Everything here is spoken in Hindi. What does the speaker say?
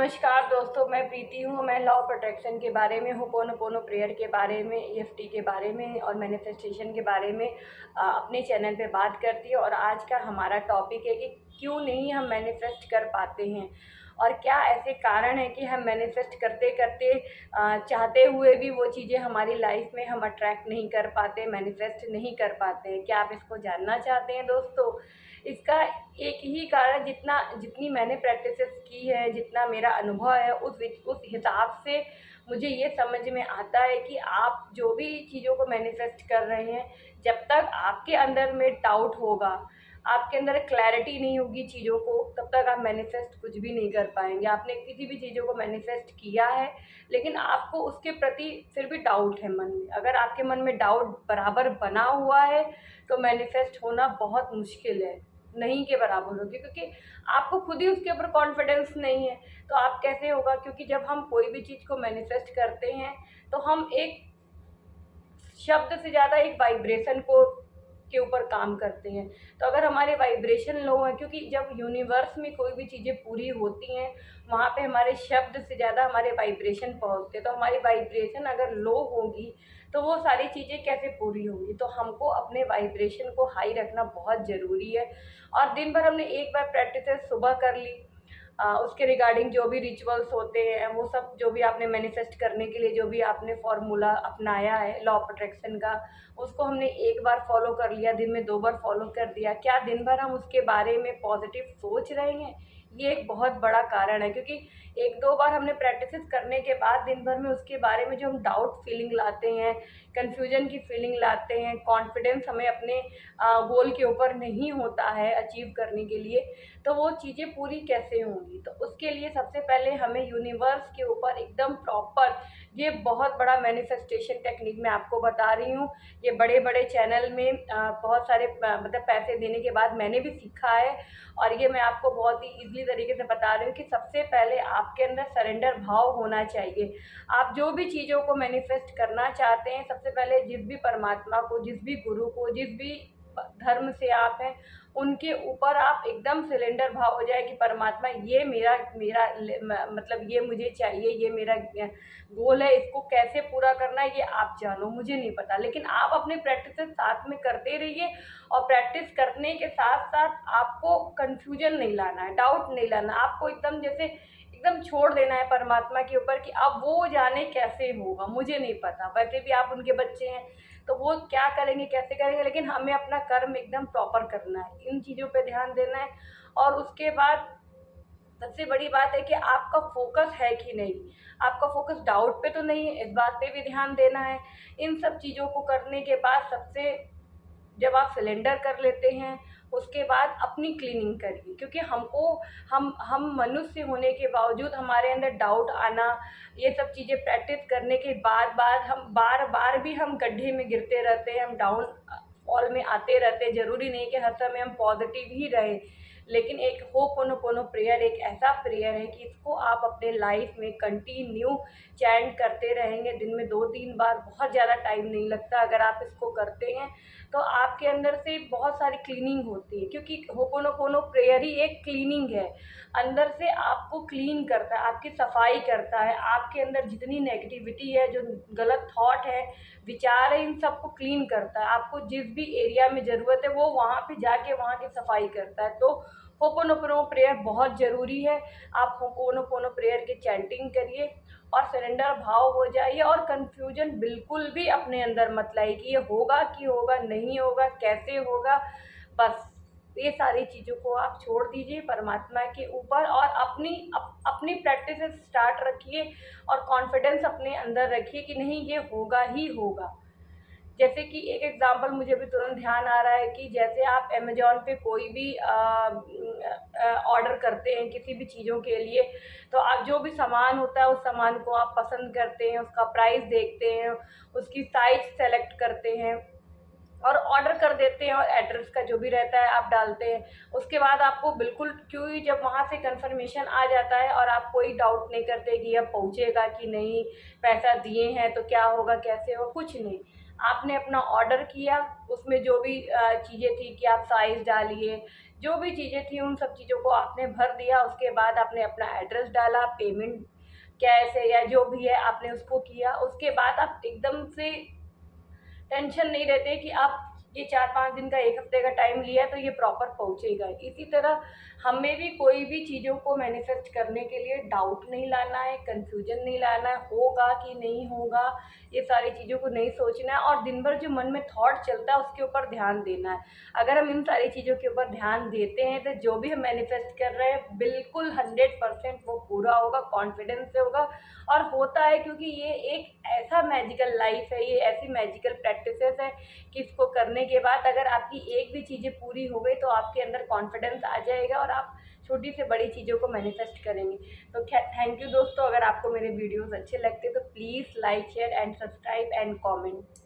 नमस्कार दोस्तों, मैं प्रीति हूँ। मैं लॉ प्रोटेक्शन के बारे में, होपोनोपोनो प्रेयर के बारे में, ईएफटी के बारे में और मैनिफेस्टेशन के बारे में अपने चैनल पे बात करती हूँ। और आज का हमारा टॉपिक है कि क्यों नहीं हम मैनिफेस्ट कर पाते हैं और क्या ऐसे कारण हैं कि हम मैनिफेस्ट करते करते चाहते हुए भी वो चीज़ें हमारी लाइफ में हम अट्रैक्ट नहीं कर पाते, मैनिफेस्ट नहीं कर पाते हैं। क्या आप इसको जानना चाहते हैं दोस्तों? इसका एक ही कारण, जितनी मैंने प्रैक्टिसेस की है, जितना मेरा अनुभव है, उस हिसाब से मुझे ये समझ में आता है कि आप जो भी चीज़ों को मैनिफेस्ट कर रहे हैं, जब तक आपके अंदर में डाउट होगा, आपके अंदर क्लैरिटी नहीं होगी चीज़ों को, तब तक आप मैनिफेस्ट कुछ भी नहीं कर पाएंगे। आपने किसी भी चीज़ों को मैनिफेस्ट किया है, लेकिन आपको उसके प्रति फिर भी डाउट है मन में। अगर आपके मन में डाउट बराबर बना हुआ है तो मैनिफेस्ट होना बहुत मुश्किल है, नहीं के बराबर होगी, क्योंकि आपको खुद ही उसके ऊपर कॉन्फिडेंस नहीं है। तो आप कैसे होगा? क्योंकि जब हम कोई भी चीज़ को मैनिफेस्ट करते हैं तो हम एक शब्द से ज़्यादा एक वाइब्रेशन को के ऊपर काम करते हैं। तो अगर हमारे वाइब्रेशन लो हैं, क्योंकि जब यूनिवर्स में कोई भी चीज़ें पूरी होती हैं, वहाँ पे हमारे शब्द से ज़्यादा हमारे वाइब्रेशन पहुँचते हैं। तो हमारी वाइब्रेशन अगर लो होगी तो वो सारी चीज़ें कैसे पूरी होंगी? तो हमको अपने वाइब्रेशन को हाई रखना बहुत ज़रूरी है। और दिन भर हमने एक बार प्रैक्टिसेस सुबह कर ली, उसके रिगार्डिंग जो भी रिचुअल्स होते हैं, वो सब जो भी आपने मैनिफेस्ट करने के लिए जो भी आपने फॉर्मूला अपनाया है लॉ ऑफ अट्रैक्शन का, उसको हमने एक बार फॉलो कर लिया, दिन में 2 बार फॉलो कर दिया। क्या दिन भर हम उसके बारे में पॉजिटिव सोच रहे हैं? ये एक बहुत बड़ा कारण है, क्योंकि 1-2 बार हमने प्रैक्टिसेस करने के बाद दिन भर में उसके बारे में जो हम डाउट फीलिंग लाते हैं, कन्फ्यूजन की फीलिंग लाते हैं, कॉन्फिडेंस हमें अपने गोल के ऊपर नहीं होता है अचीव करने के लिए, तो वो चीज़ें पूरी कैसे होंगी? तो उसके लिए सबसे पहले हमें यूनिवर्स के ऊपर एकदम प्रॉपर, ये बहुत बड़ा मैनिफेस्टेशन टेक्निक मैं आपको बता रही हूँ। ये बड़े-बड़े चैनल में बहुत सारे मतलब पैसे देने के बाद मैंने भी सीखा है, और ये मैं आपको बहुत ही ईज़िली तरीके से बता रही हूँ कि सबसे पहले आपके अंदर सरेंडर भाव होना चाहिए। आप जो भी चीज़ों को मैनिफेस्ट करना चाहते हैं, सबसे पहले जिस भी परमात्मा को, जिस भी गुरु को, जिस भी धर्म से आप हैं, उनके ऊपर आप एकदम सिलेंडर भाव हो जाए कि परमात्मा, ये मेरा मेरा मतलब ये मुझे चाहिए, ये मेरा गोल है, इसको कैसे पूरा करना है ये आप जानो, मुझे नहीं पता। लेकिन आप अपने प्रैक्टिस साथ में करते रहिए, और प्रैक्टिस करने के साथ साथ आपको कन्फ्यूजन नहीं लाना है, डाउट नहीं लाना, आपको एकदम जैसे एकदम छोड़ देना है परमात्मा के ऊपर कि अब वो जाने कैसे होगा, मुझे नहीं पता। वैसे भी आप उनके बच्चे हैं, तो वो क्या करेंगे, कैसे करेंगे, लेकिन हमें अपना कर्म एकदम प्रॉपर करना है, इन चीज़ों पे ध्यान देना है। और उसके बाद सबसे बड़ी बात है कि आपका फोकस है कि नहीं, आपका फोकस डाउट पे तो नहीं है, इस बात पे भी ध्यान देना है। इन सब चीज़ों को करने के बाद सबसे, जब आप सिलेंडर कर लेते हैं, उसके बाद अपनी क्लीनिंग करिए, क्योंकि हमको हम मनुष्य होने के बावजूद हमारे अंदर डाउट आना, ये सब चीज़ें प्रैक्टिस करने के बाद हम बार-बार भी हम गड्ढे में गिरते रहते हैं, हम डाउन फॉल में आते रहते हैं। ज़रूरी नहीं कि हर समय हम पॉजिटिव ही रहें, लेकिन एक होपोनोपोनो प्रेयर एक ऐसा प्रेयर है कि इसको आप अपने लाइफ में कंटिन्यू चैंट करते रहेंगे, दिन में 2-3 बार, बहुत ज़्यादा टाइम नहीं लगता। अगर आप इसको करते हैं तो आपके अंदर से बहुत सारी क्लीनिंग होती है, क्योंकि होपोनोपोनो प्रेयर ही एक क्लीनिंग है। अंदर से आपको क्लीन करता है, आपकी सफाई करता है, आपके अंदर जितनी नेगेटिविटी है, जो गलत थॉट है, विचार है, इन सबको क्लीन करता है। आपको जिस भी एरिया में ज़रूरत है वो वहाँ पे जाके वहाँ की सफाई करता है। तो होपोनोपोनो प्रेयर बहुत ज़रूरी है। आप होपोनोपोनो प्रेयर की चैंटिंग करिए और सरेंडर भाव हो जाइए, और कन्फ्यूजन बिल्कुल भी अपने अंदर मत लाइए कि ये होगा कि होगा, नहीं होगा, कैसे होगा। बस ये सारी चीज़ों को आप छोड़ दीजिए परमात्मा के ऊपर, और अपनी प्रैक्टिसेस स्टार्ट रखिए, और कॉन्फिडेंस अपने अंदर रखिए कि नहीं, ये होगा ही होगा। जैसे कि एक एग्ज़ाम्पल मुझे भी तुरंत ध्यान आ रहा है कि जैसे आप अमेज़न पे कोई भी ऑर्डर करते हैं किसी भी चीज़ों के लिए, तो आप जो भी सामान होता है उस सामान को आप पसंद करते हैं, उसका प्राइस देखते हैं, उसकी साइज़ सेलेक्ट करते हैं और ऑर्डर कर देते हैं, और एड्रेस का जो भी रहता है आप डालते हैं। उसके बाद आपको बिल्कुल, क्योंकि जब वहाँ से कंफर्मेशन आ जाता है और आप कोई डाउट नहीं करते कि अब पहुँचेगा कि नहीं, पैसा दिए हैं तो क्या होगा, कैसे होगा, कुछ नहीं। आपने अपना ऑर्डर किया, उसमें जो भी चीज़ें थी कि आप साइज़ डालिए, जो भी चीज़ें थी उन सब चीज़ों को आपने भर दिया। उसके बाद आपने अपना एड्रेस डाला, पेमेंट कैश है या जो भी है आपने उसको किया। उसके बाद आप एकदम से टेंशन नहीं रहते कि आप ये 4-5 दिन का 1 हफ्ते का टाइम लिया तो ये प्रॉपर पहुँचेगा। इसी तरह हमें भी कोई भी चीज़ों को मैनिफेस्ट करने के लिए डाउट नहीं लाना है, कन्फ्यूजन नहीं लाना है, होगा कि नहीं होगा, ये सारी चीज़ों को नहीं सोचना है और दिन भर जो मन में थॉट चलता है उसके ऊपर ध्यान देना है। अगर हम इन सारी चीज़ों के ऊपर ध्यान देते हैं तो जो भी हम मैनिफेस्ट कर रहे हैं बिल्कुल 100% वो पूरा होगा, कॉन्फिडेंस से होगा और होता है, क्योंकि ये एक ऐसा मैजिकल लाइफ है, ये ऐसी मैजिकल प्रैक्टिसेस है कि इसको करने के बाद अगर आपकी एक भी चीज़ें पूरी हो गई तो आपके अंदर कॉन्फिडेंस आ जाएगा और आप छोटी से बड़ी चीज़ों को मैनिफेस्ट करेंगे। तो थैंक यू दोस्तों, अगर आपको मेरे वीडियोस अच्छे लगते तो please like share and subscribe and comment.